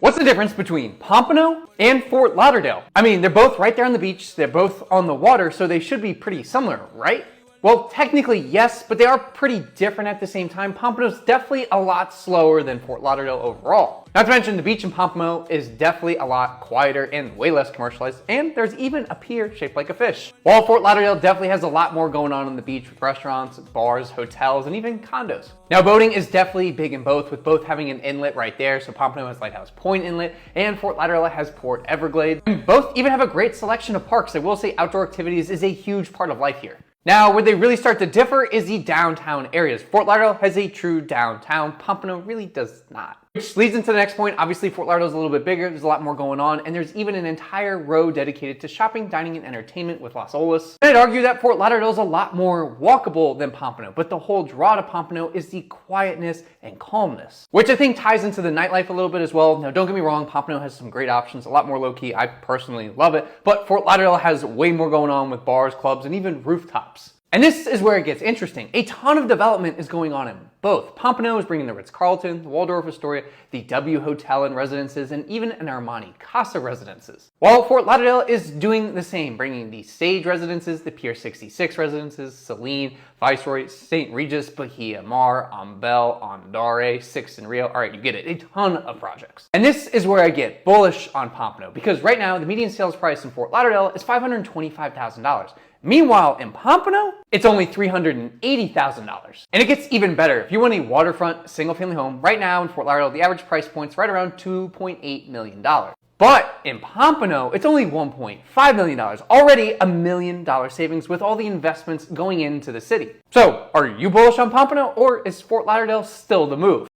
What's the difference between Pompano and Fort Lauderdale? I mean, they're both right there on the beach, they're both on the water, so they should be pretty similar, right? Well, technically yes, but they are pretty different at the same time. Pompano's definitely a lot slower than Fort Lauderdale overall. Not to mention the beach in Pompano is definitely a lot quieter and way less commercialized, and there's even a pier shaped like a fish. While Fort Lauderdale definitely has a lot more going on the beach with restaurants, bars, hotels, and even condos. Now boating is definitely big in both, with both having an inlet right there, so Pompano has Lighthouse Point Inlet, and Fort Lauderdale has Port Everglades. And both even have a great selection of parks. I will say outdoor activities is a huge part of life here. Now, where they really start to differ is the downtown areas. Fort Lauderdale has a true downtown, Pompano really does not. Which leads into the next point. Obviously, Fort Lauderdale is a little bit bigger, there's a lot more going on, and there's even an entire row dedicated to shopping, dining, and entertainment with Las Olas. And I'd argue that Fort Lauderdale is a lot more walkable than Pompano, but the whole draw to Pompano is the quietness and calmness, which I think ties into the nightlife a little bit as well. Now, don't get me wrong, Pompano has some great options, a lot more low-key, I personally love it, but Fort Lauderdale has way more going on with bars, clubs, and even rooftops. And this is where it gets interesting. A ton of development is going on in both. Pompano is bringing the Ritz-Carlton, the Waldorf Astoria, the W Hotel and Residences, and even an Armani Casa Residences. While Fort Lauderdale is doing the same, bringing the Stage Residences, the Pier 66 Residences, Celine, Viceroy, St. Regis, Bahia Mar, Umbel, Andare, Six and Rio. All right, you get it, a ton of projects. And this is where I get bullish on Pompano, because right now the median sales price in Fort Lauderdale is $525,000. Meanwhile, in Pompano, it's only $380,000. And it gets even better. If you want a waterfront single-family home, right now in Fort Lauderdale, the average price point's right around $2.8 million. But in Pompano, it's only $1.5 million, already $1 million savings with all the investments going into the city. So, are you bullish on Pompano, or is Fort Lauderdale still the move?